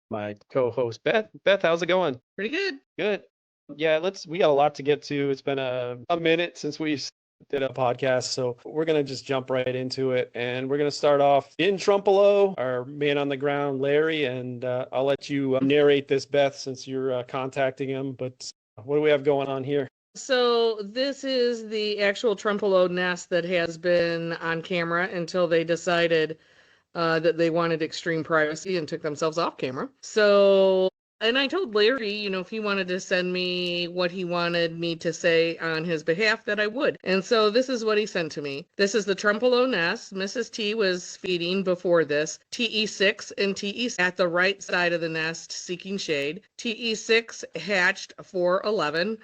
my co-host Beth. Beth, how's it going? Pretty good. Good. Yeah, we got a lot to get to. It's been a minute since we did a podcast, so we're gonna just jump right into it. And we're gonna start off in Trumpealeau, our man on the ground, Larry, and I'll let you narrate this, Beth, since you're contacting him. But what do we have going on here? So this is the actual Trempealeau nest that has been on camera until they decided that they wanted extreme privacy and took themselves off camera. So, and I told Larry, if he wanted to send me what he wanted me to say on his behalf, that I would. And so this is what he sent to me. This is the Trempealeau nest. Mrs. T was feeding before this. TE6 and TE at the right side of the nest seeking shade. TE6 hatched 411.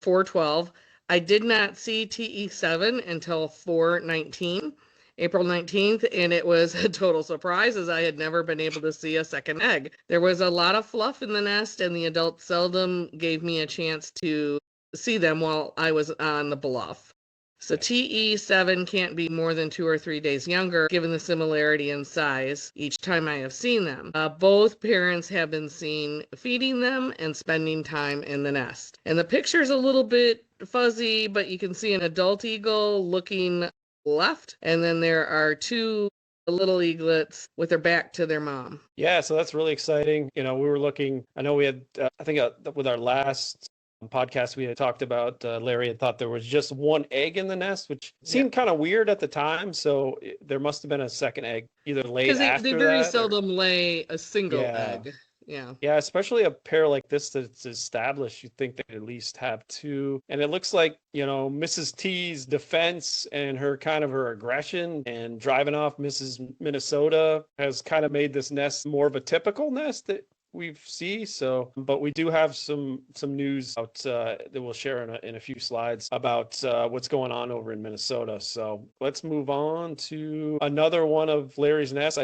412. I did not see TE7 until 419, April 19th, and it was a total surprise as I had never been able to see a second egg. There was a lot of fluff in the nest, and the adults seldom gave me a chance to see them while I was on the bluff. So TE7 can't be more than 2 or 3 days younger, given the similarity in size each time I have seen them. Both parents have been seen feeding them and spending time in the nest. And the picture's a little bit fuzzy, but you can see an adult eagle looking left, and then there are two little eaglets with their back to their mom. Yeah, so that's really exciting. We were looking. I know we had, I think, with our last podcast we had talked about, Larry had thought there was just one egg in the nest, which seemed kind of weird at the time. So there must have been a second egg either laid Because they after very that. seldom lay a single Yeah. egg. Yeah. Yeah, especially a pair like this that's established, you'd think they'd at least have two. And it looks like, Mrs. T's defense and her aggression and driving off Mrs. Minnesota has kind of made this nest more of a typical nest that we see. So, but we do have some news out that we'll share in a few slides about what's going on over in Minnesota. So let's move on to another one of Larry's nests.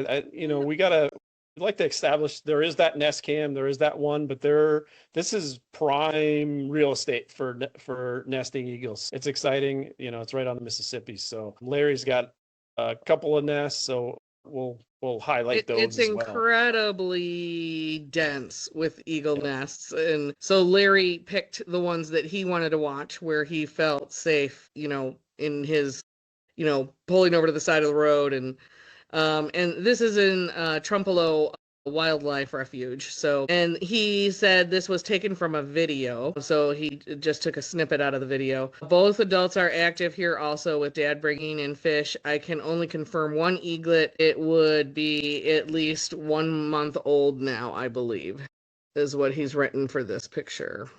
We'd like to establish there is that nest cam, there is that one, but this is prime real estate for nesting eagles. It's exciting, it's right on the Mississippi. So Larry's got a couple of nests, so we'll highlight those It's as well. incredibly dense with eagle nests. And so Larry picked the ones that he wanted to watch where he felt safe, in his, pulling over to the side of the road. And this is in Trempealeau Wildlife Refuge. So, and he said this was taken from a video. So he just took a snippet out of the video. Both adults are active here also with dad bringing in fish. I can only confirm one eaglet. It would be at least 1 month old now, I believe, is what he's written for this picture.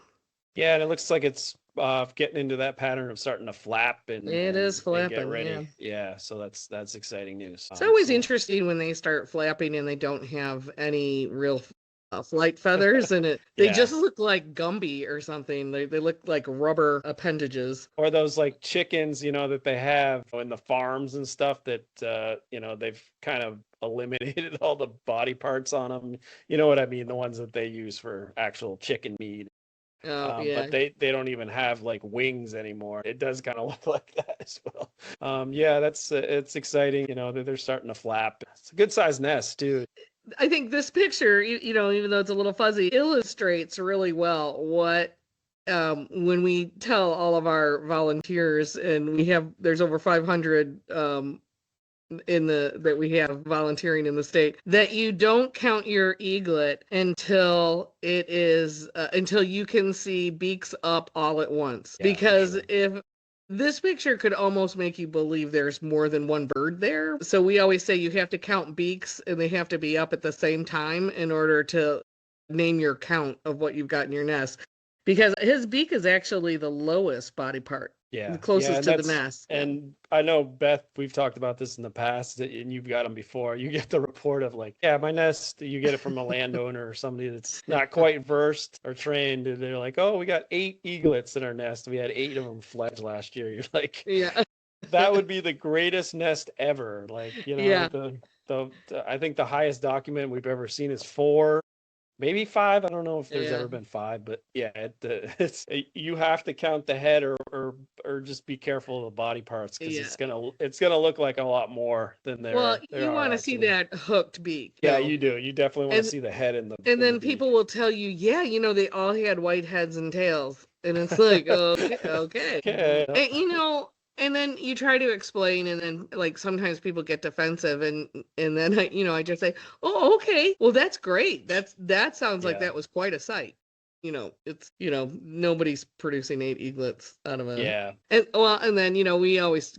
Yeah, and it looks like it's getting into that pattern of starting to flap and It is flapping, and get ready. Yeah, so that's exciting news. It's always interesting when they start flapping and they don't have any real flight feathers in it. They just look like Gumby or something. They look like rubber appendages. Or those like chickens, that they have in the farms and stuff that they've kind of eliminated all the body parts on them. You know what I mean? The ones that they use for actual chicken meat. But they don't even have like wings anymore. It does kind of look like that as well. Yeah, it's exciting. That they're starting to flap. It's a good sized nest too. I think this picture, even though it's a little fuzzy, illustrates really well what when we tell all of our volunteers, and there's over 500 that we have volunteering in the state, that you don't count your eaglet until until you can see beaks up all at once. Yeah, because sure. If this picture could almost make you believe there's more than one bird there. So we always say you have to count beaks and they have to be up at the same time in order to name your count of what you've got in your nest. Because his beak is actually the lowest body part. Yeah. The closest to the nest. And I know, Beth, we've talked about this in the past, and you've got them before. You get the report of like, yeah, my nest, you get it from a landowner or somebody that's not quite versed or trained. And they're like, oh, we got 8 eaglets in our nest. We had 8 of them fledge last year. You're like, yeah, that would be the greatest nest ever. Like, yeah. I think the highest document we've ever seen is 4. Maybe 5. I don't know if there's ever been 5, but yeah, it's you have to count the head or or just be careful of the body parts because Yeah. it's gonna look like a lot more than Well, there you are want to see actually. that hooked beak. Yeah, So, you do. You definitely want to and see the head and and the then beak. people will tell you, yeah, they all had white heads and tails, and it's like, okay, okay. Okay. And and then you try to explain, and then like sometimes people get defensive, and then I just say, oh, okay, well that's great. That sounds like Yeah. that was quite a sight. It's nobody's producing 8 eaglets out of a. Yeah. And well, and then we always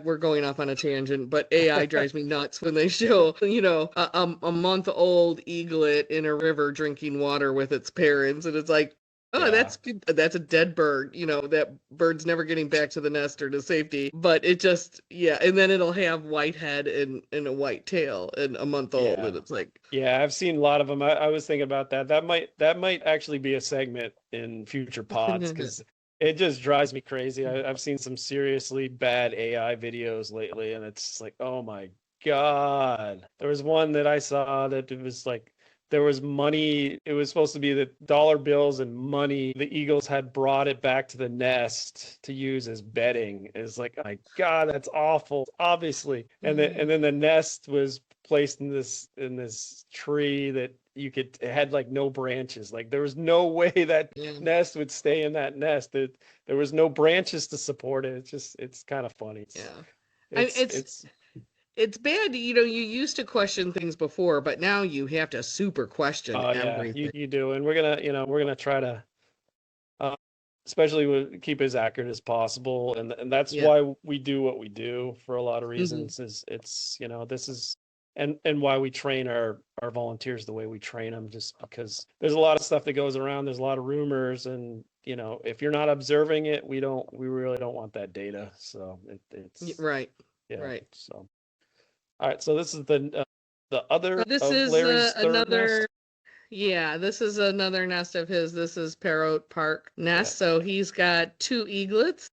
we're going off on a tangent, but AI drives me nuts when they show a month-old eaglet in a river drinking water with its parents, and it's like, oh, Yeah. that's a dead bird. That bird's never getting back to the nest or to safety. But it just, yeah, and then it'll have white head and a white tail and a month old, Yeah. and it's like, Yeah, I've seen a lot of them. I was thinking about that. That might actually be a segment in future pods because it just drives me crazy. I've seen some seriously bad AI videos lately, and it's just like, oh my God. There was one that I saw that it was like there was money. It was supposed to be the dollar bills and money. The Eagles had brought it back to the nest to use as bedding. It's like, oh my God, that's awful, obviously. And then the nest was placed in this tree that it had like no branches. Like there was no way that yeah, nest would stay in that nest. There was no branches to support it. It's kind of funny. yeah. And It's it's it's bad. You used to question things before, but now you have to super question oh yeah, everything. you do. And we're gonna try to uh, especially keep as accurate as possible. And that's Yeah. why we do what we do for a lot of Hmm. reasons is this is and why we train our volunteers the way we train them, just because there's a lot of stuff that goes around. There's a lot of rumors, and if you're not observing it, we really don't want that data. So it's Right. yeah. Right. So all right, so this is the other This of is Larry's third another. nest. Yeah, this is another nest of his. This is Perote Park Yeah. nest. So he's got 2 eaglets,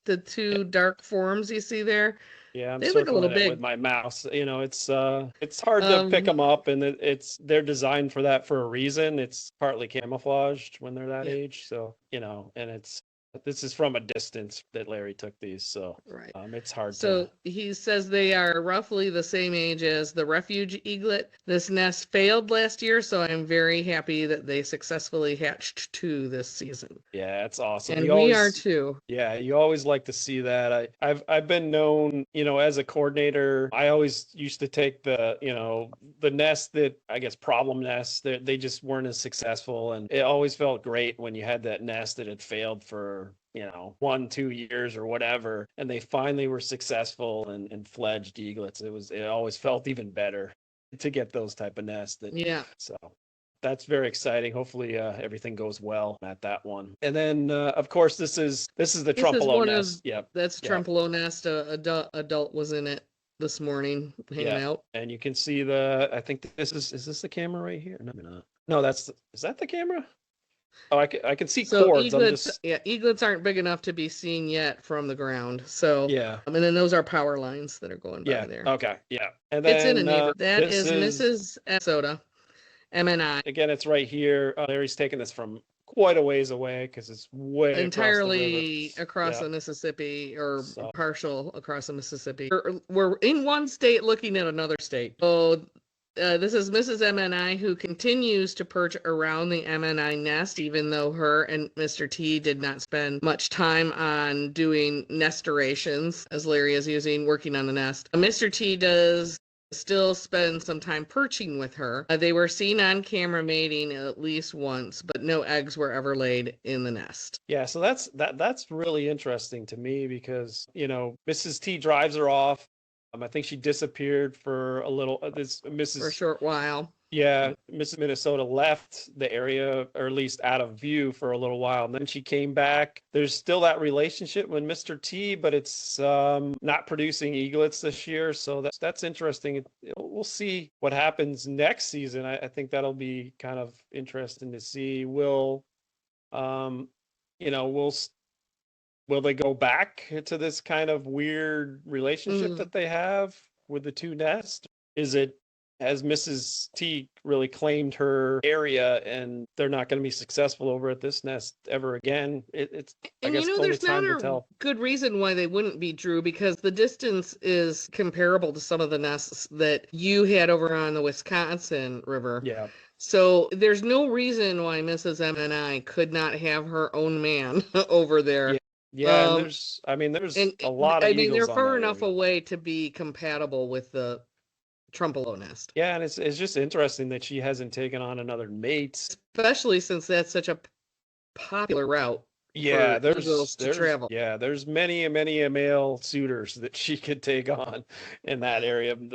the Yeah. 2 dark forms you see there. Yeah, I'm They look a little circling it with big. my mouse. It's hard to pick Um, them up, and they're designed for that for a reason. It's partly camouflaged when they're that yeah, age, so and this is from a distance that Larry took these, so right. it's hard to. So he says they are roughly the same age as the refuge eaglet. This nest failed last year, so I'm very happy that they successfully hatched 2 this season. Yeah, it's awesome. And we are too. Yeah, you always like to see that. I've been known, as a coordinator, I always used to take the nest that I guess problem nests that they just weren't as successful, and it always felt great when you had that nest that had failed for 1-2 years or whatever, and they finally were successful and fledged eaglets. It always felt even better to get those type of nests Yeah. so that's very exciting. Hopefully, everything goes well at that one. And then, of course, this is the This is Trumpealeau one of nest. Yep, that's yep, Trempealeau nest. Adult was in it this morning, hanging yep. out. And you can see I think is this the camera right here? No, maybe not. No, is that the camera? Oh, I can see So cords. I'm eaglets, just, yeah, eaglets aren't big enough to be seen yet from the ground. So, yeah, and then those are power lines that are going by yeah. there. Okay, yeah. And It's in a then neighbor. That this is is Mrs. Soda, MNI, again, it's right here. Larry's taking this from quite a ways away because it's way across the river. entirely across Yeah. the Mississippi or So partial across the Mississippi. We're in one state looking at another state. So this is Mrs. MNI who continues to perch around the MNI nest, even though her and Mr. T did not spend much time on doing nestorations, as Larry is working on the nest. Mr. T does still spend some time perching with her. They were seen on camera mating at least once, but no eggs were ever laid in the nest. yeah, so that's really interesting to me because Mrs. T drives her off. I think she disappeared for a little. This For a Mrs. short while. Yeah, Mrs. Minnesota left the area, or at least out of view for a little while, and then she came back. There's still that relationship with Mr. T, but it's not producing eaglets this year, so that's interesting. We'll see what happens next season. I think that'll be kind of interesting to see. Um, you know, will s- will they go back to this kind of weird relationship Mm. that they have with the 2 nests? Is it has Mrs. T really claimed her area, and they're not going to be successful over at this nest ever again. It's, I And guess, only there's not time to a tell. good reason why they wouldn't be, Drew, because the distance is comparable to some of the nests that you had over on the Wisconsin River. Yeah. So there's no reason why Mrs. M&I could not have her own man over there. Yeah. Yeah, and Um, there's and a lot of I mean, they're eagles on far that enough area. away to be compatible with the Trumpealeau nest, Yeah, and it's just interesting that she hasn't taken on another mate. especially since that's such a popular route Yeah, for eagles to travel. there's many a male suitors that she could take on in that area of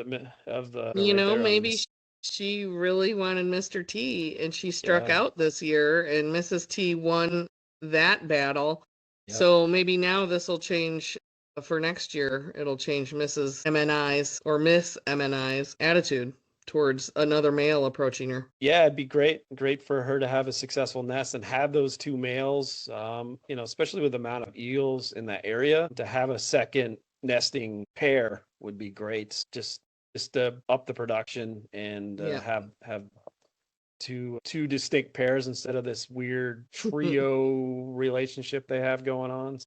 the You right know, there on maybe this. she really wanted Mr. T and she struck Yeah. out this year, and Mrs. T won that battle. Yep. So maybe now this will change for next year. It'll change Mrs. MNI's or Miss MNI's attitude towards another male approaching her. Yeah, it'd be great for her to have a successful nest and have those two males. Especially with the amount of eagles in that area, to have a second nesting pair would be great. Just to up the production and Yeah. have two distinct pairs instead of this weird trio relationship they have going on.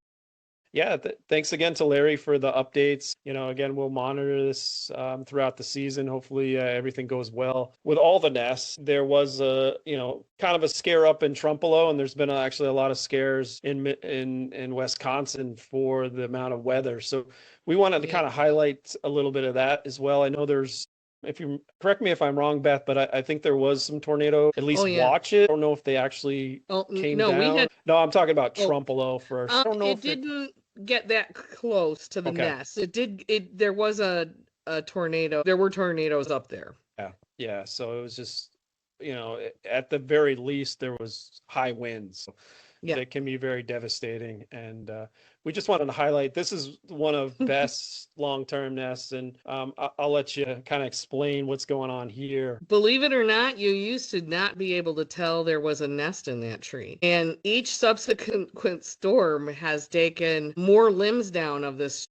Yeah, thanks again to Larry for the updates. Again, we'll monitor this throughout the season. Hopefully, everything goes well with all the nests. There was kind of a scare up in Trempealeau, and there's been actually a lot of scares in Wisconsin for the amount of weather. So we wanted to kind of highlight a little bit of that as well. I know there's, if you correct me if I'm wrong, Beth, but I think there was some tornado, at least watch it. I don't know if they actually came no, down. we had. No, I'm talking about Trempealeau first. I don't know It if didn't get that close to the Okay. nest. There was a tornado. There were tornadoes up there. Yeah. So it was just, at the very least, there was high winds that can be very devastating. And we just wanted to highlight this is one of Beth's long-term nests, and I'll let you kind of explain what's going on here. Believe it or not, you used to not be able to tell there was a nest in that tree. And each subsequent storm has taken more limbs down of this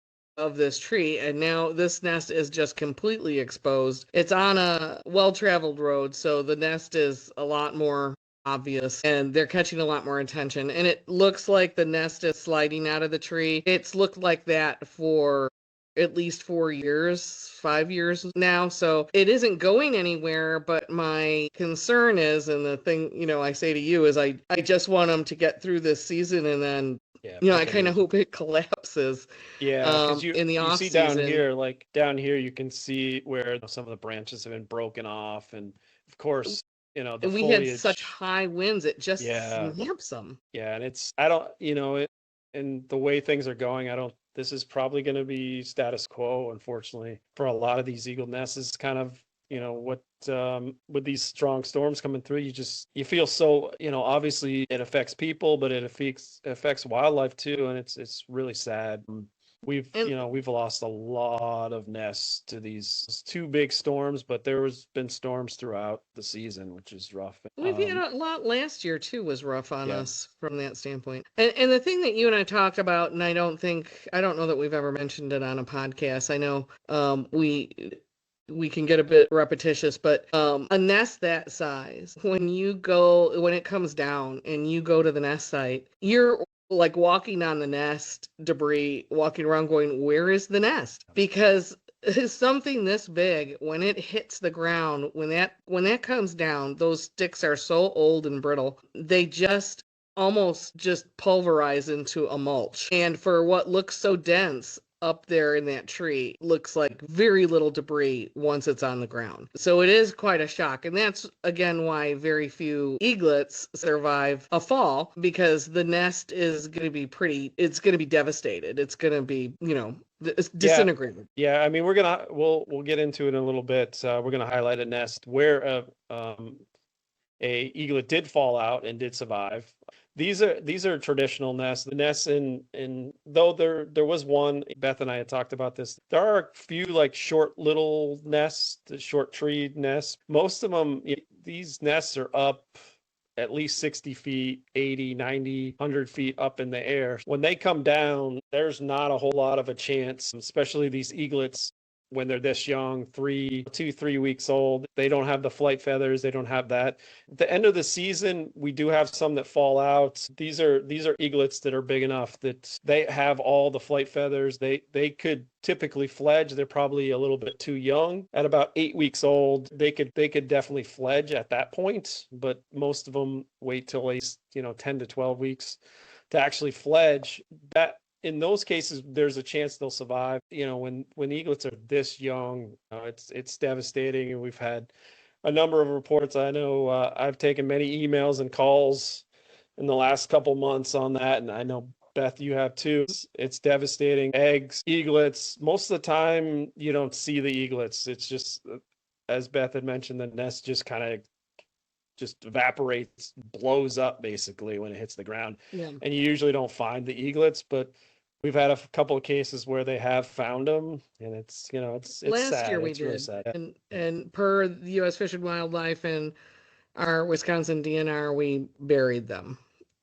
tree, and now this nest is just completely exposed. It's on a well-traveled road, so the nest is a lot more obvious, and they're catching a lot more attention, and it looks like the nest is sliding out of the tree. It's looked like that for at least 4 years, 5 years now, so it isn't going anywhere. But my concern is, and the thing I say to you is, I just want them to get through this season, and then I kind of hope it collapses. Yeah, because in the off see season. down here, you can see where some of the branches have been broken off, and of course, the And we foliage. had such high winds, it just Yeah. snaps them. Yeah, and I don't, and the way things are going, this is probably going to be status quo, unfortunately, for a lot of these eagle nests. Is kind of, what, with these strong storms coming through, you feel so, obviously it affects people, but it affects wildlife too. And it's really sad. We've lost a lot of nests to these two big storms, but there's been storms throughout the season, which is rough. We've had a lot last year too, was rough on Yeah. us from that standpoint. And the thing that you and I talked about, and I don't know that we've ever mentioned it on a podcast. I know we can get a bit repetitious, but a nest that size, when it comes down and you go to the nest site, you're like walking on the nest debris, walking around going, where is the nest? Because something this big, when it hits the ground, when that comes down, those sticks are so old and brittle, they just almost just pulverize into a mulch. And for what looks so dense up there in that tree, looks like very little debris once it's on the ground. So it is quite a shock. And that's again why very few eaglets survive a fall, because the nest is going to be it's going to be devastated. It's going to be, disintegrated. Yeah, I mean, we'll get into it in a little bit. We're gonna highlight a nest where a eaglet did fall out and did survive. These are traditional nests. The nests in though there was one, Beth and I had talked about this. There are a few like short little nests, the short tree nests. Most of them, these nests are up at least 60 feet, 80, 90, 100 feet up in the air. When they come down, there's not a whole lot of a chance, especially these eaglets. when they're this young, 3 weeks old. They don't have the flight feathers. They don't have that. At the end of the season, we do have some that fall out. These are eaglets that are big enough that they have all the flight feathers. They could typically fledge. They're probably a little bit too young. At about 8 weeks old, they could definitely fledge at that point, but most of them wait till at least 10 to 12 weeks to actually fledge. That in those cases, there's a chance they'll survive. When eaglets are this young, it's devastating, and we've had a number of reports. I know I've taken many emails and calls in the last couple months on that, and I know Beth, you have too. It's devastating. Eggs, eaglets. Most of the time, you don't see the eaglets. It's just, as Beth had mentioned, the nest just kind of just evaporates, blows up basically when it hits the ground. Yeah. And you usually don't find the eaglets, but we've had a couple of cases where they have found them, and it's Last sad. year we It's really did, sad. and per the U.S. Fish and Wildlife and our Wisconsin DNR, we buried them.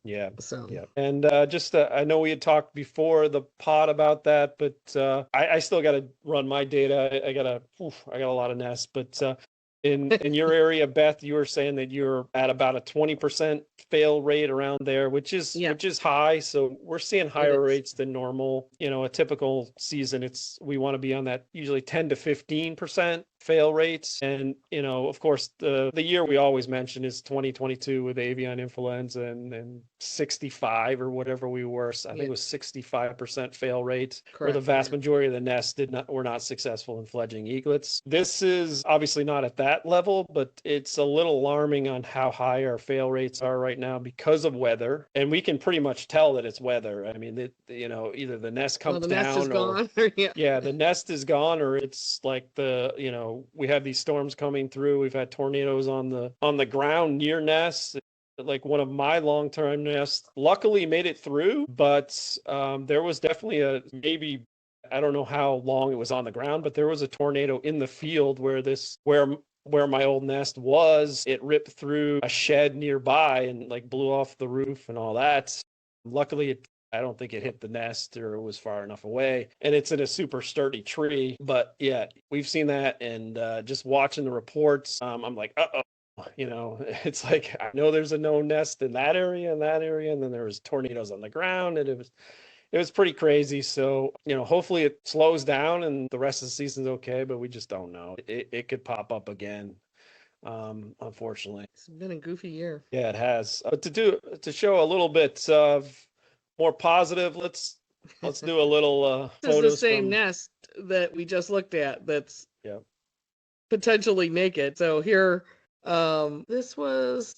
Yeah. So Yeah. And I know we had talked before the pod about that, but I still got to run my data. I got a lot of nests, but in your area, Beth, you were saying that you're at about a 20% fail rate around there, which is high. So we're seeing higher rates than normal. A typical season, we want to be on that usually 10 to 15% fail rates. And of course, the year we always mention is 2022 with avian influenza and 65 or whatever we were. I think it was 65% fail rate, where the vast majority of the nests were not successful in fledging eaglets. This is obviously not at that level, but it's a little alarming on how high our fail rates are right now because of weather. And we can pretty much tell that it's weather. I mean, either the nest comes down, nest is gone, the nest is gone, or it's like we have these storms coming through. We've had tornadoes on the ground near nests. Like one of my long-term nests luckily made it through, but there was definitely maybe, I don't know how long it was on the ground, but there was a tornado in the field where my old nest was. It ripped through a shed nearby and like blew off the roof and all that. Luckily, I don't think it hit the nest, or it was far enough away, and it's in a super sturdy tree. But yeah, we've seen that, and just watching the reports, I'm like, uh-oh. It's like, I know there's a known nest in that area, and then there was tornadoes on the ground, and it was pretty crazy. So, hopefully it slows down and the rest of the season's okay, but we just don't know. It could pop up again, unfortunately. It's been a goofy year. Yeah, it has. But to show a little bit of more positive, let's do a little This is photos the same from nest that we just looked at that's yeah. potentially naked. So here, this was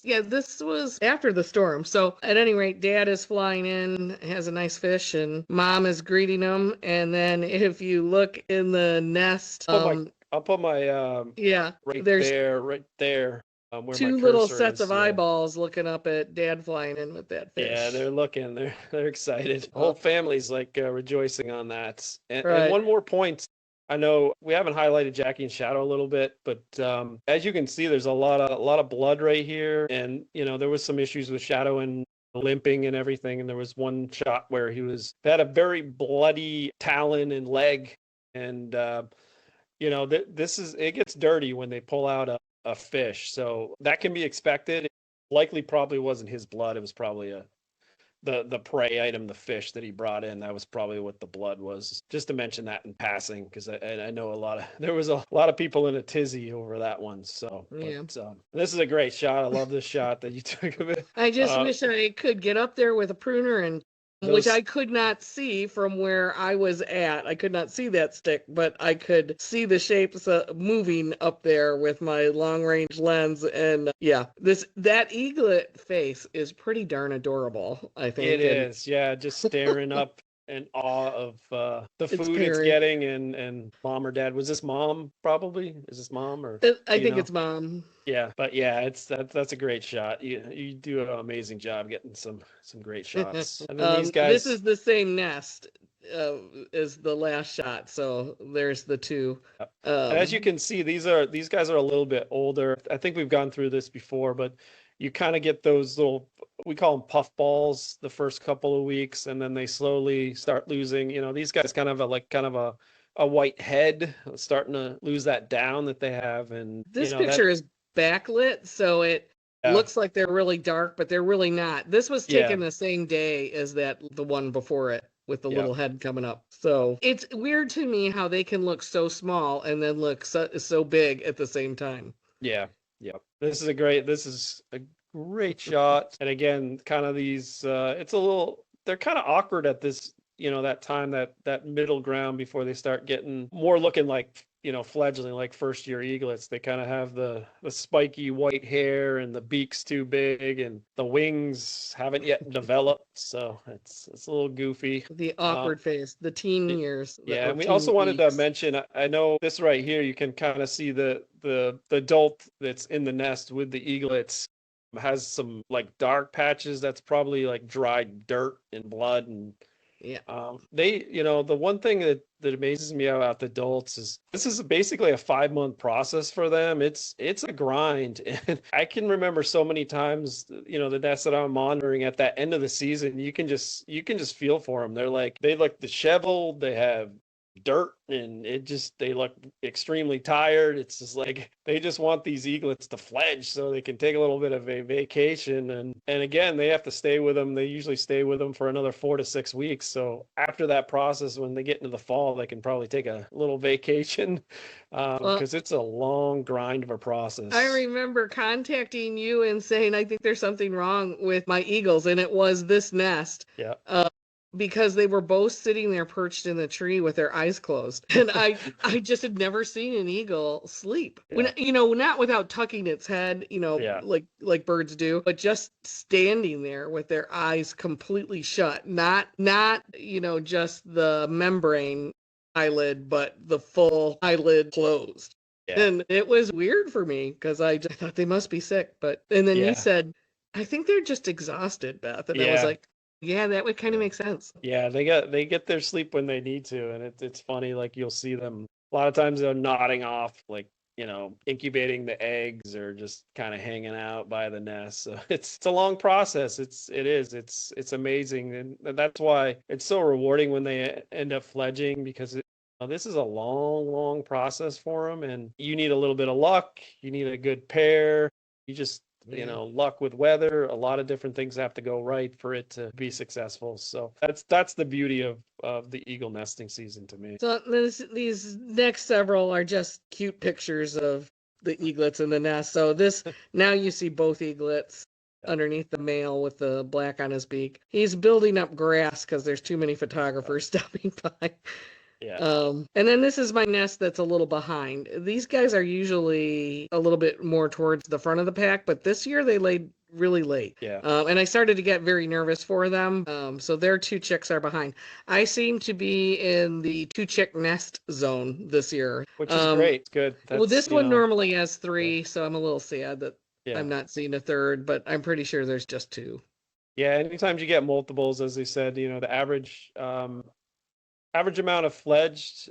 after the storm. So at any rate, Dad is flying in, has a nice fish, and Mom is greeting him. And then if you look in the nest, I'll put my right there. Where two my little cursor sets is, of eyeballs looking up at Dad flying in with that fish. Yeah, they're looking. They're excited. The whole family's like rejoicing on that. And Right. one more point. I know we haven't highlighted Jackie and Shadow a little bit, but as you can see, there's a lot of blood right here, and there was some issues with Shadow and limping and everything. And there was one shot where he had a very bloody talon and leg, and it gets dirty when they pull out a fish, so that can be expected. Likely probably wasn't his blood. It was probably the prey item, the fish that he brought in. That was probably what the blood was. Just to mention that in passing, because I know there was a lot of people in a tizzy over that one. So yeah. But, this is a great shot. I love this shot that you took of it. I just wish I could get up there with a pruner and which I could not see from where I was at. I could not see that stick, but I could see the shapes moving up there with my long range lens. And yeah, that eaglet face is pretty darn adorable, I think. It is, yeah, just staring up in awe of the food it's getting, and mom or dad. Was this mom? Probably. Is this mom or? I think it's mom. Yeah, but yeah, that's a great shot. You do an amazing job getting some great shots. And then these guys. This is the same nest as the last shot, so there's the two. As you can see, these guys are a little bit older. I think we've gone through this before, but you kind of get those little, we call them puff balls, the first couple of weeks, and then they slowly start losing. These guys kind of a a white head, starting to lose that down that they have. And This that, picture is backlit, so it yeah, looks like they're really dark, but they're really not. This was yeah, taken the same day as the one before it with the yeah, little head coming up. So it's weird to me how they can look so small and then look so big at the same time. yeah, yeah. This is a great shot. And again, kind of these, they're kind of awkward at this, that time, that middle ground before they start getting more looking like, fledgling, like first year eaglets. They kind of have the spiky white hair, and the beak's too big, and the wings haven't yet developed. So it's a little goofy. The Um, awkward face, the teen it- years, yeah, or and we teen also wanted to weeks. mention, I know this right here, you can kind of see the adult that's in the nest with the eaglets has some like dark patches. That's probably like dried dirt and blood. And Yeah. the one thing that amazes me about the adults is this is basically a 5-month process for them. It's a grind. And I can remember so many times, the nests that I'm monitoring at that end of the season, you can just feel for them. They look disheveled. They have dirt, and they look extremely tired. It's just like they just want these eaglets to fledge so they can take a little bit of a vacation. And again, they have to stay with them. They usually stay with them for another 4 to 6 weeks. So after that process, when they get into the fall, they can probably take a little vacation, Well, because it's a long grind of a process. I remember contacting you and saying, I think there's something wrong with my eagles, and it was this nest. Yeah. Because they were both sitting there perched in the tree with their eyes closed. And I just had never seen an eagle sleep. Yeah. When, not without tucking its head, Yeah. like birds do, but just standing there with their eyes completely shut. Not, just the membrane eyelid, but the full eyelid closed. Yeah. And it was weird for me because I just thought they must be sick. And then Yeah. you said, I think they're just exhausted, Beth. And I was Yeah. like, yeah, that would kind of make sense. Yeah, they get their sleep when they need to, and it's funny. Like, you'll see them a lot of times, they're nodding off, like, incubating the eggs, or just kind of hanging out by the nest. So it's a long process. It's amazing, and that's why it's so rewarding when they end up fledging, because this is a long process for them, and you need a little bit of luck. You need a good pair. You just luck with weather. A lot of different things have to go right for it to be successful. So that's the beauty of the eagle nesting season to me. So these next several are just cute pictures of the eaglets in the nest. So now you see both eaglets underneath the male with the black on his beak. He's building up grass because there's too many photographers stopping by. Yeah. And then this is my nest that's a little behind. These guys are usually a little bit more towards the front of the pack, but this year they laid really late. Yeah. And I started to get very nervous for them. So their 2 chicks are behind. I seem to be in the 2 chick nest zone this year. Which is great. It's good. Well, this one normally has 3, so I'm a little sad that I'm not seeing a third, but I'm pretty sure there's just 2. Yeah, anytime you get multiples, as they said, the average amount of fledged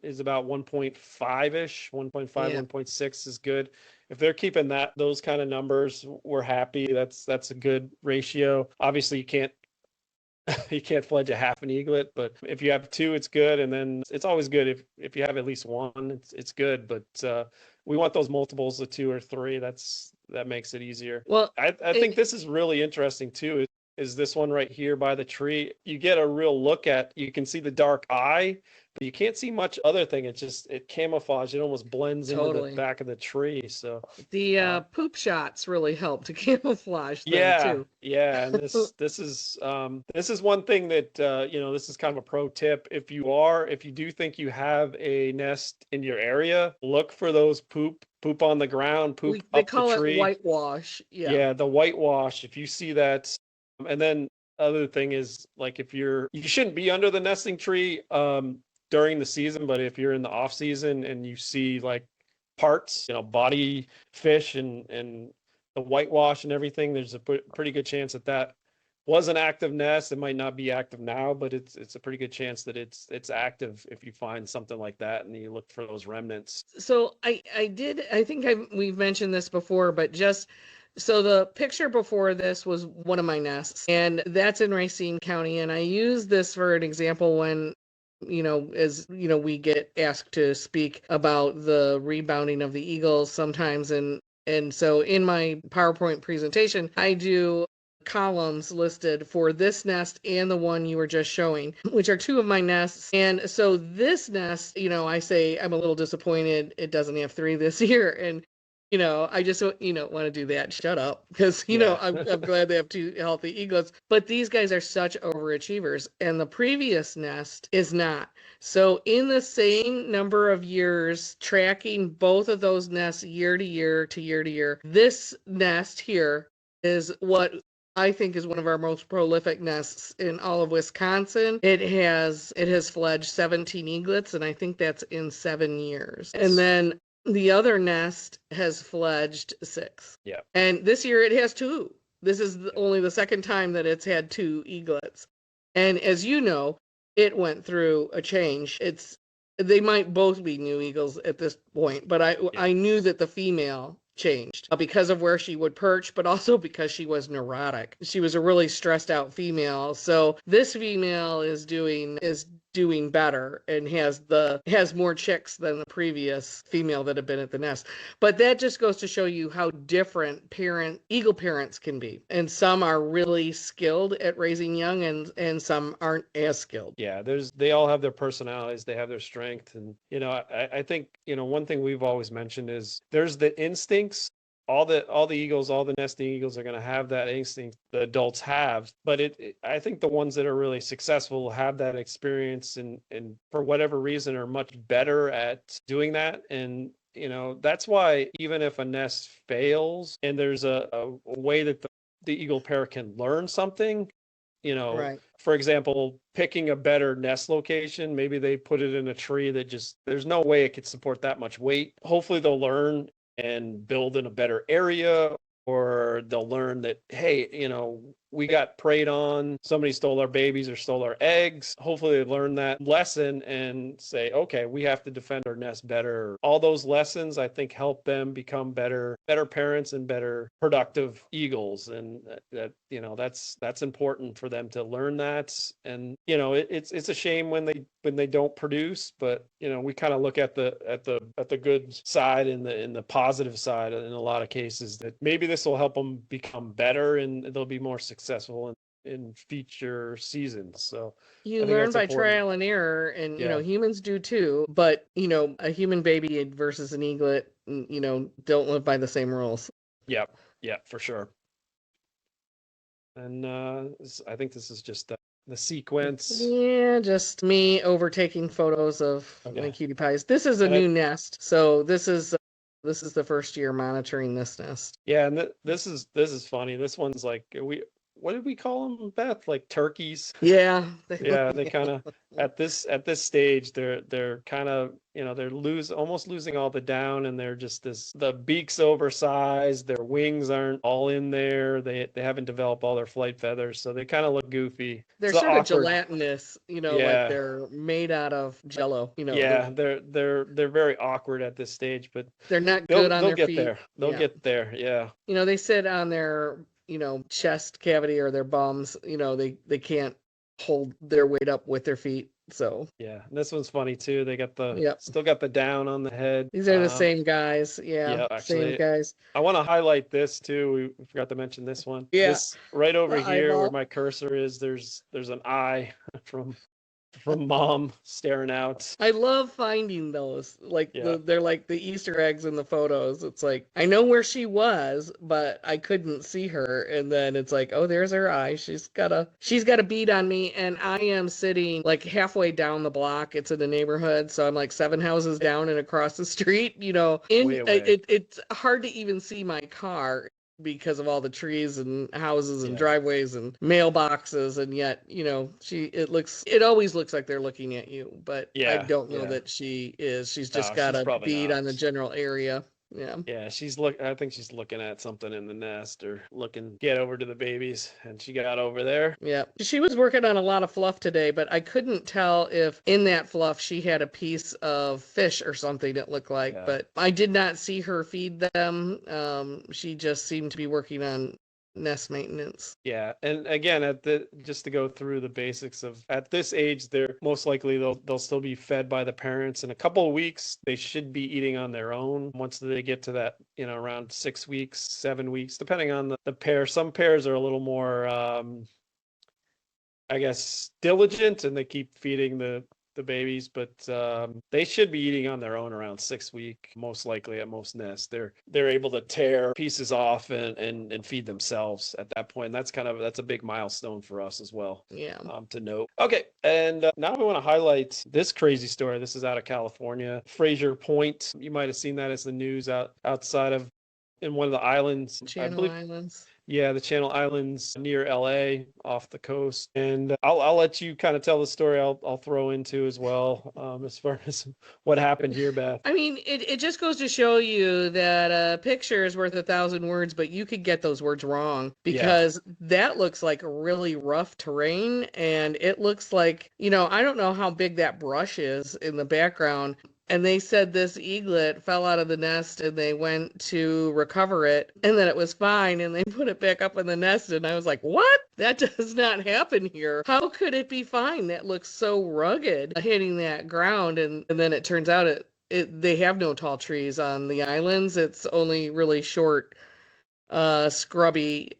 is about 1.5-ish, 1.5, 1.6 is good. If they're keeping those kind of numbers, we're happy. That's a good ratio. Obviously, you can't fledge a half an eaglet, but if you have 2, it's good. And then it's always good if you have at least 1, it's good. But we want those multiples of 2 or 3. That makes it easier. Well, I think this is really interesting too. Is this one right here by the tree. You get a real look you can see the dark eye, but you can't see much other thing. It camouflage. It almost blends into the back of the tree. So the poop shots really help to camouflage them too. Yeah. And this is one thing that this is kind of a pro tip. If you do think you have a nest in your area, look for those poop on the ground, poop up the tree. They call it whitewash. Yeah, the whitewash. If you see that. And then other thing is, like, you shouldn't be under the nesting tree during the season, but if you're in the off season and you see like parts, body fish and the whitewash and everything, there's a pretty good chance that was an active nest. It might not be active now, but it's a pretty good chance that it's active if you find something like that and you look for those remnants. So I think we've mentioned this before, but so the picture before this was one of my nests, and that's in Racine County. And I use this for an example when as we get asked to speak about the rebounding of the eagles sometimes, and so in my PowerPoint presentation, I do columns listed for this nest and the one you were just showing, which are two of my nests. And so this nest, I say I'm a little disappointed it doesn't have three this year. And I just want to do that. Shut up, because Yeah. I'm glad they have two healthy eaglets. But these guys are such overachievers, and the previous nest is not. So in the same number of years, tracking both of those nests year to year to year to year, this nest here is what I think is one of our most prolific nests in all of Wisconsin. It has fledged 17 eaglets, and I think that's in 7 years. And then the other nest has fledged 6. Yeah. And this year it has 2. This is only the second time that it's had 2 eaglets. And as you know, it went through a change. They might both be new eagles at this point, but I knew that the female changed because of where she would perch, but also because she was neurotic. She was a really stressed out female. So this female is doing better and has more chicks than the previous female that had been at the nest. But that just goes to show you how different eagle parents can be. And some are really skilled at raising young, and some aren't as skilled. Yeah, they all have their personalities, they have their strength. And I think one thing we've always mentioned is there's the instincts. All the eagles, all the nesting eagles are going to have that instinct the adults have, but I think the ones that are really successful have that experience, and for whatever reason are much better at doing that. And that's why even if a nest fails and there's a way that the eagle pair can learn something, Right. for example, picking a better nest location, maybe they put it in a tree that there's no way it could support that much weight. Hopefully they'll learn and build in a better area, or they'll learn that, hey, we got preyed on, somebody stole our babies or stole our eggs. Hopefully they learn that lesson and say, okay, we have to defend our nest better. All those lessons, I think, help them become better parents and better productive eagles. And that's important for them to learn that. And it's a shame when they don't produce, but we kind of look at the good side and the positive side in a lot of cases, that maybe this will help them become better and they'll be more successful in future seasons. So you learn by trial and error, and humans do too. But a human baby versus an eaglet, don't live by the same rules. Yeah, for sure. And I think this is just the sequence. Yeah, just me overtaking photos of my cutie pies. This is a new nest, so this is the first year monitoring this nest. Yeah, and this is funny. This one's like, what did we call them, Beth? Like turkeys? Yeah. Yeah, they kind of at this stage they're kind of they're almost losing all the down, and they're just the beak's oversized, their wings aren't all in there, they haven't developed all their flight feathers, so they kind of look goofy. They're sort of gelatinous, like they're made out of jello. Yeah, they're very awkward at this stage, but they're not good on their feet. They'll get there. Yeah. They sit on their chest cavity or their bums. They can't hold their weight up with their feet. So yeah, and this one's funny too. They got still got the down on the head. These are the same guys. Yeah, actually, same guys. I want to highlight this too. We forgot to mention this one. Yeah, this right over here where my cursor is. There's an eye from Mom staring out. I love finding those. They're like the Easter eggs in the photos. It's like, I know where she was, but I couldn't see her. And then it's like, oh, there's her eye. She's got a bead on me, and I am sitting like halfway down the block. It's in the neighborhood, so I'm like 7 houses down and across the street. It's hard to even see my car because of all the trees and houses and driveways and mailboxes, and yet it always looks like they're looking at you, but I don't know that she is. She's just got a bead on the general area. Yeah, I think she's looking at something in the nest, or get over to the babies, and she got over there. Yeah, she was working on a lot of fluff today, but I couldn't tell if in that fluff she had a piece of fish or something, it looked like, but I did not see her feed them. She just seemed to be working on nest maintenance. Yeah, and again, just to go through the basics of at this age, they're most likely they'll still be fed by the parents. In a couple of weeks, they should be eating on their own. Once they get to that, around 6 weeks, 7 weeks, depending on the pair. Some pairs are a little more, I guess, diligent, and they keep feeding the babies, but they should be eating on their own around 6 week, most likely at most nests. They're able to tear pieces off and feed themselves at that point. That's a big milestone for us as well. Yeah. To note. Okay, and now we want to highlight this crazy story. This is out of California, Fraser Point. You might have seen that as the news outside of in one of the islands, Channel Islands. Yeah, the Channel Islands near LA off the coast. And I'll let you kind of tell the story. I'll throw into as well, as far as what happened here, Beth. I mean, it just goes to show you that a picture is worth 1,000 words, but you could get those words wrong because that looks like really rough terrain. And it looks like, I don't know how big that brush is in the background. And they said this eaglet fell out of the nest and they went to recover it and then it was fine and they put it back up in the nest. And I was like, what? That does not happen here. How could it be fine? That looks so rugged hitting that ground. And then it turns out they have no tall trees on the islands. It's only really short, scrubby,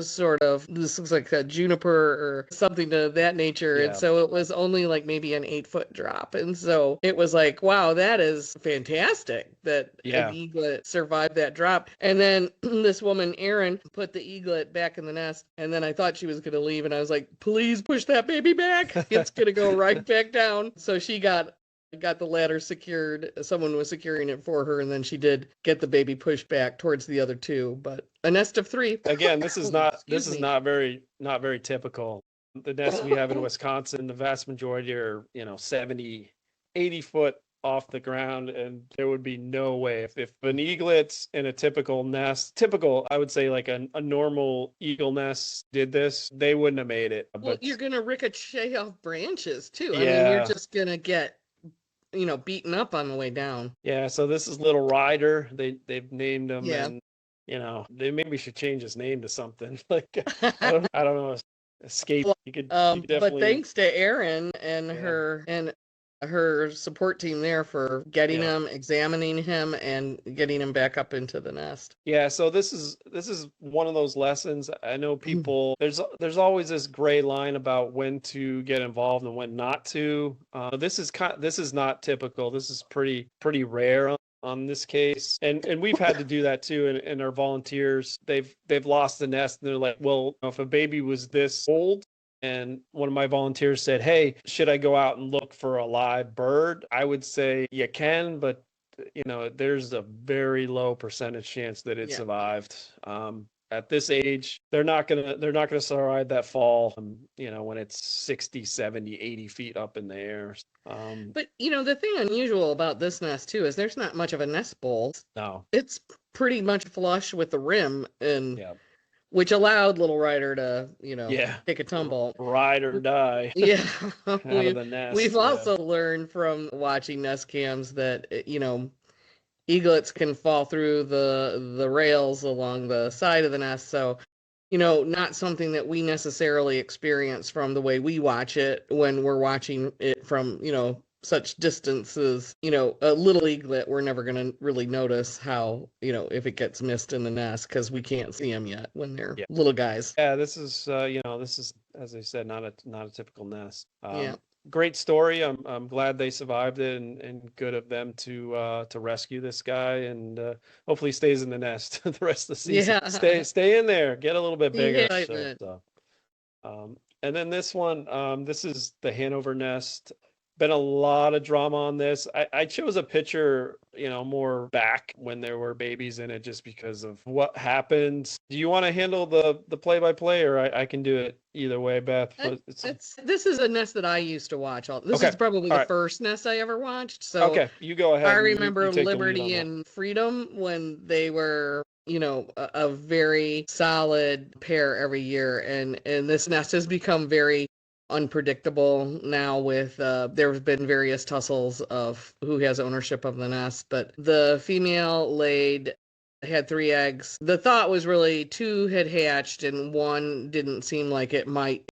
sort of, this looks like a juniper or something to that nature. Yeah. And so it was only like maybe an 8-foot drop. And so it was like, wow, that is fantastic that an eaglet survived that drop. And then this woman, Erin, put the eaglet back in the nest. And then I thought she was going to leave. And I was like, please push that baby back. It's going to go right back down. So she got the ladder secured. Someone was securing it for her, and then she did get the baby pushed back towards the other two. But a nest of 3. Again, this is not very typical. The nests we have in Wisconsin, the vast majority are 70, 80 foot off the ground, and there would be no way if an eaglet in a typical nest, I would say like a normal eagle nest did this, they wouldn't have made it. Well, you're gonna ricochet off branches too. Yeah. I mean, you're just gonna get beaten up on the way down. Yeah, so this is Little Rider. They've named him, Yeah. and they maybe should change his name to something like I don't know, Escape. Well, you could definitely. But thanks to Erin and her support team there for getting him, examining him, and getting him back up into the nest. Yeah, so this is one of those lessons. I know people there's always this gray line about when to get involved and when not to. This is not typical. This is pretty rare on this case, and we've had to do that too. And our volunteers, they've lost the nest, and they're like, well, if a baby was this old. And one of my volunteers said, hey, should I go out and look for a live bird? I would say you can, but there's a very low percentage chance that it survived. At this age, they're not gonna survive that fall, when it's 60, 70, 80 feet up in the air. But the thing unusual about this nest too is there's not much of a nest bowl. No. It's pretty much flush with the rim, and which allowed Little Rider to, take a tumble. Ride or die. Yeah. Out of the nest. We've also learned from watching nest cams that, eaglets can fall through the rails along the side of the nest. So, not something that we necessarily experience from the way we watch it when we're watching it from, such distances. A little eaglet, we're never going to really notice how, if it gets missed in the nest because we can't see them yet when they're little guys. Yeah, this is, as I said, not a typical nest. Great story. I'm glad they survived it, and good of them to rescue this guy, and hopefully stays in the nest the rest of the season. Yeah. Stay in there, get a little bit bigger. Yeah. And then this one, this is the Hanover nest. Been a lot of drama on this. I chose a picture, more back when there were babies in it, just because of what happened. Do you want to handle the play-by-play, or I can do it either way, Beth? This is a nest that I used to watch. This is probably the first nest I ever watched. So okay, you go ahead. I remember Liberty and Freedom when they were a very solid pair every year, and this nest has become very unpredictable now with there have been various tussles of who has ownership of the nest, but the female laid had 3 eggs. The thought was really 2 had hatched and 1 didn't seem like it might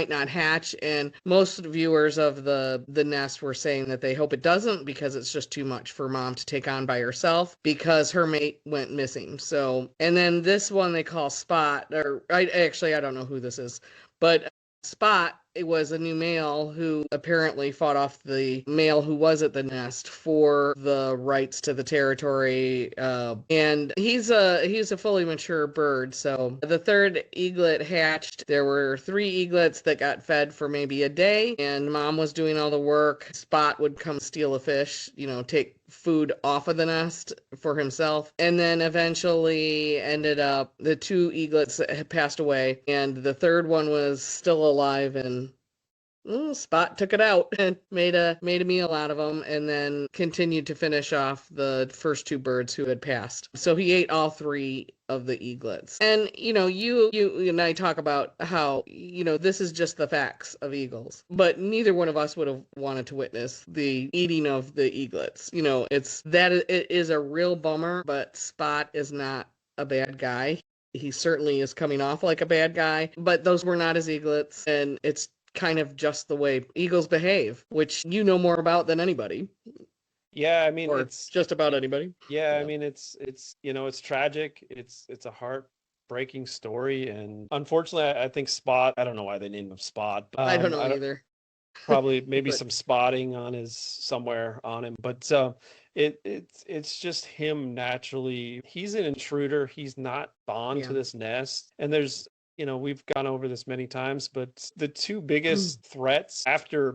not hatch. And most viewers of the nest were saying that they hope it doesn't, because it's just too much for mom to take on by herself, because her mate went missing. So, and then this one they call Spot, or I don't know who this is, but Spot, it was a new male who apparently fought off the male who was at the nest for the rights to the territory, and he's a fully mature bird. So the 3rd eaglet hatched. There were 3 eaglets that got fed for maybe a day, and mom was doing all the work. Spot would come steal a fish, take food off of the nest for himself, and then eventually ended up the 2 eaglets had passed away, and the 3rd one was still alive, and Spot took it out and made a meal out of them, and then continued to finish off the first 2 birds who had passed. So he ate all 3 of the eaglets. And you and I talk about how this is just the facts of eagles, but neither one of us would have wanted to witness the eating of the eaglets. It is a real bummer, but Spot is not a bad guy. He certainly is coming off like a bad guy, but those were not his eaglets, and it's kind of just the way eagles behave, which you know more about than anybody. Yeah, I mean, Or it's just about anybody. yeah, I mean, it's tragic. It's a heartbreaking story, and unfortunately, I think Spot. I don't know why they named him Spot. I don't know either. Probably maybe But some spotting on his somewhere on him, but it's just him naturally. He's an intruder. He's not bond to yeah. this nest, and there's. We've gone over this many times, but the 2 biggest threats after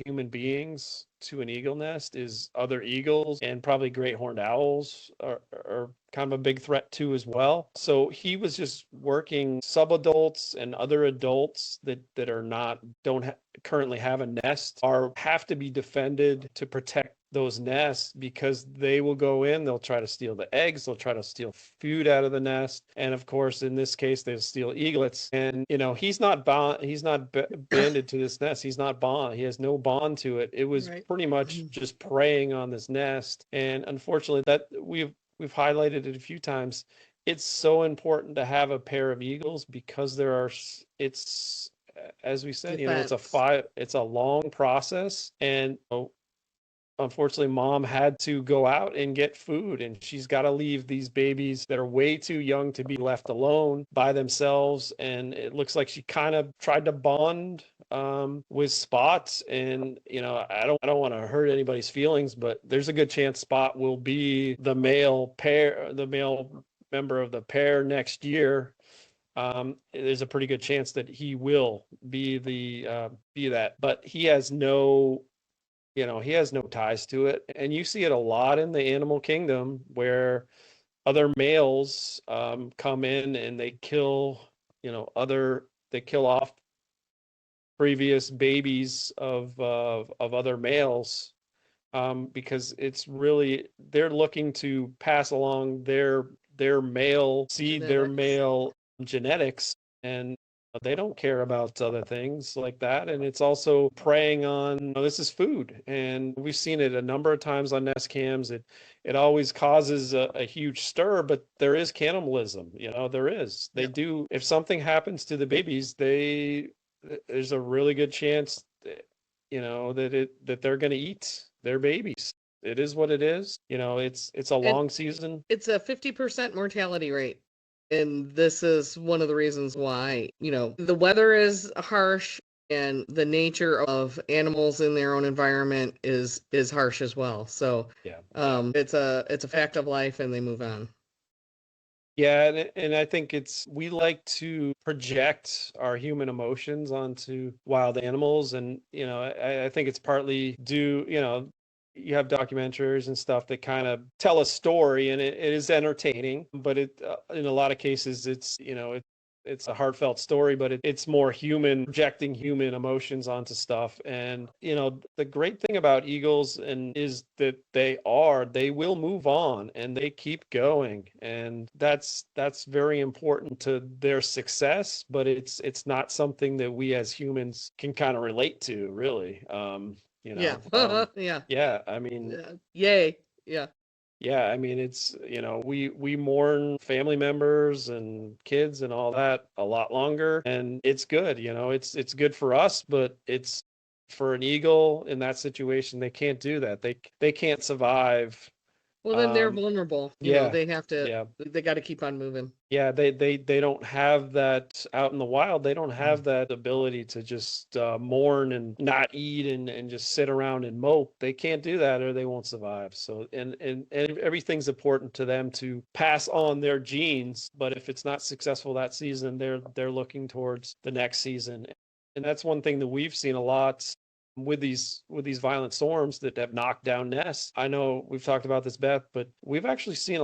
human beings to an eagle nest is other eagles, and probably great horned owls are kind of a big threat too as well. So he was just working subadults and other adults that are not don't currently have a nest have to be defended to protect those nests, because they will go in, they'll try to steal the eggs, they'll try to steal food out of the nest, and of course in this case they'll steal eaglets. And he's not banded to this nest. He's not bond. He has no bond to it. It was pretty much just preying on this nest. And unfortunately, that we've highlighted it a few times. It's so important to have a pair of eagles, because it's, as we said, it's a long process, and unfortunately, mom had to go out and get food, and she's got to leave these babies that are way too young to be left alone by themselves. And it looks like she kind of tried to bond with Spot. And I don't want to hurt anybody's feelings, but there's a good chance Spot will be the male member of the pair next year. There's a pretty good chance that he will be that, but he has no ties to it. And you see it a lot in the animal kingdom, where other males come in and they kill off previous babies of other males, because it's really, they're looking to pass along their male seed, their male genetics, and they don't care about other things like that. And it's also preying on, this is food. And we've seen it a number of times on nest cams. It always causes a huge stir, but there is cannibalism. There is. They do. If something happens to the babies, there's a really good chance that, that they're going to eat their babies. It is what it is. It's a long season. It's a 50% mortality rate. And this is one of the reasons why, the weather is harsh, and the nature of animals in their own environment is harsh as well. So it's a fact of life, and they move on. Yeah, and I think we like to project our human emotions onto wild animals, and I think it's partly due, you have documentaries and stuff that kind of tell a story, and it is entertaining, but it in a lot of cases it's a heartfelt story, but it's more human, projecting human emotions onto stuff. And the great thing about eagles is that they will move on, and they keep going, and that's very important to their success. But it's not something that we as humans can kind of relate to, really. Yeah. Yeah, I mean, Yay. Yeah. yeah, I mean, it's, we mourn family members and kids and all that a lot longer, and it's good, it's good for us, but it's for an eagle in that situation, they can't do that. They can't survive. Well, then they're Um, vulnerable. yeah, They have to, yeah. they got to keep on moving. Yeah, they don't have that out in the wild. They don't have that ability to just mourn and not eat and just sit around and mope. They can't do that or they won't survive. So and everything's important to them to pass on their genes. But if it's not successful that season, they're looking towards the next season. And that's one thing that we've seen a lot with these violent storms that have knocked down nests. I know we've talked about this, Beth, but we've actually seen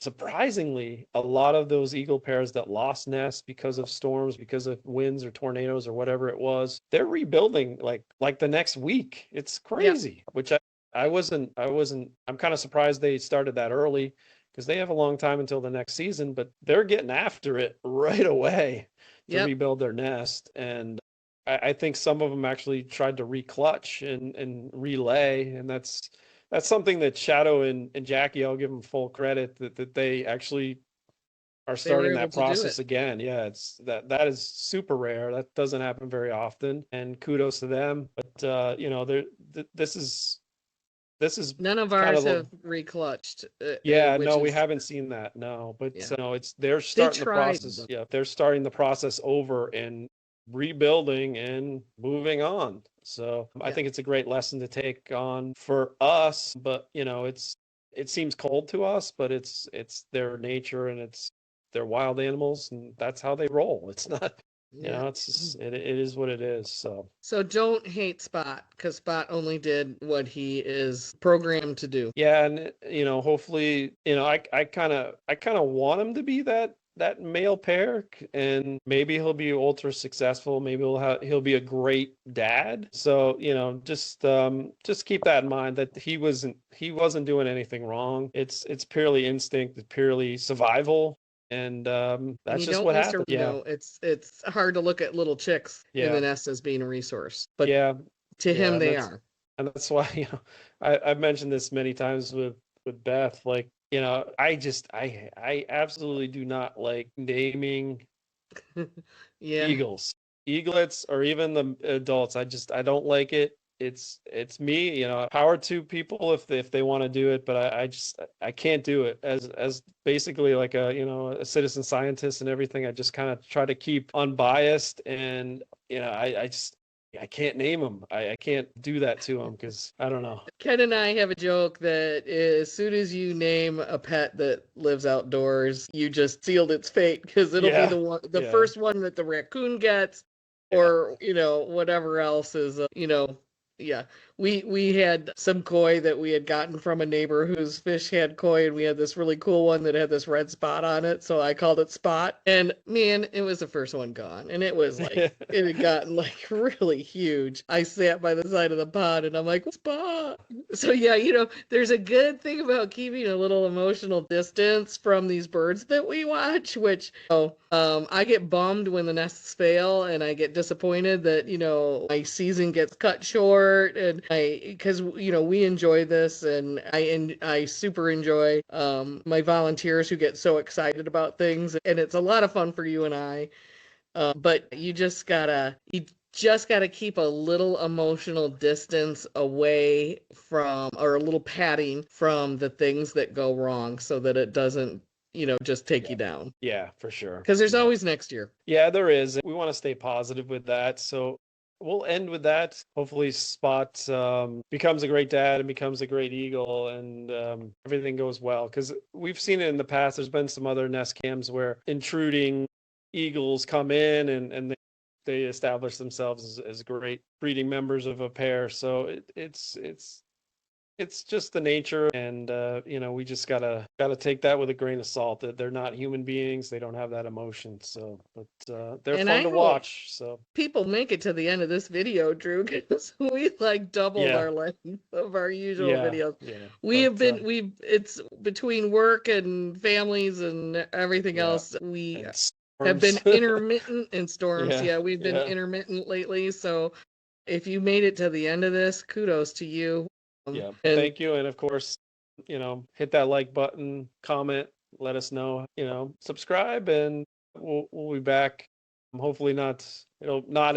surprisingly, a lot of those eagle pairs that lost nests because of storms, because of winds or tornadoes or whatever it was. They're rebuilding like the next week. It's crazy, which I'm kind of surprised they started that early because they have a long time until the next season, but they're getting after it right away to rebuild their nest. And I think some of them actually tried to reclutch and relay, and that's something that Shadow and Jackie, I'll give them full credit that they actually are starting that process again. Yeah, it's that is super rare. That doesn't happen very often, and kudos to them. But this is none of ours have reclutched. Yeah, no, we haven't seen that. No, but they're starting the process. Yeah, they're starting the process over and rebuilding and moving on. So I think it's a great lesson to take on for us, but it seems cold to us, but it's their nature and they're wild animals and that's how they roll. It's not, it's just, it is what it is. So don't hate Spot because Spot only did what he is programmed to do. Yeah, and hopefully, I kind of want him to be that male pair, and maybe he'll be ultra successful. Maybe he'll be a great dad. So just keep that in mind that he wasn't doing anything wrong. It's purely instinct, it's purely survival, and that's just what happened. It's hard to look at little chicks in the nest as being a resource, but to him they are, and that's why I've mentioned this many times with Beth, like. I absolutely do not like naming eagles, eaglets, or even the adults. I don't like it. It's me, power to people if they want to do it, but I can't do it as basically like a citizen scientist and everything. I just kind of try to keep unbiased, and I can't name them. I can't do that to them because I don't know. Ken and I have a joke that as soon as you name a pet that lives outdoors, you just sealed its fate because it'll be the first one that the raccoon gets, or whatever else is Yeah, we had some koi that we had gotten from a neighbor whose fish had koi, and we had this really cool one that had this red spot on it, so I called it Spot. And man, it was the first one gone, and it was like it had gotten like really huge. I sat by the side of the pond, and I'm like, Spot. So there's a good thing about keeping a little emotional distance from these birds that we watch, which I get bummed when the nests fail, and I get disappointed that my season gets cut short. And because we enjoy this, and I super enjoy my volunteers who get so excited about things, and it's a lot of fun for you and I. But you just gotta keep a little emotional distance away from, or a little padding from the things that go wrong, so that it doesn't just take you down. Yeah, for sure. Because there's always next year. Yeah, there is. We want to stay positive with that. So we'll end with that. Hopefully Spot becomes a great dad and becomes a great eagle, and everything goes well. Because we've seen it in the past. There's been some other nest cams where intruding eagles come in and they establish themselves as great breeding members of a pair. So it's just the nature, and we just gotta take that with a grain of salt. That they're not human beings, they don't have that emotion. So, but they're fun to watch. So people make it to the end of this video, Drew, because we doubled our length of our usual videos. It's between work and families and everything else. We have been intermittent in storms. We've been intermittent lately. So if you made it to the end of this, kudos to you. Thank you. And of course, hit that like button, comment, let us know, subscribe, and we'll be back. Hopefully not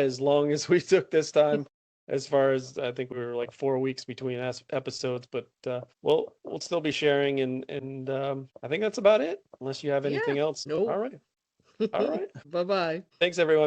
as long as we took this time. As far as I think we were like 4 weeks between episodes, but we'll still be sharing, and I think that's about it. Unless you have anything else. Nope. All right. All right. Bye-bye. Thanks, everyone.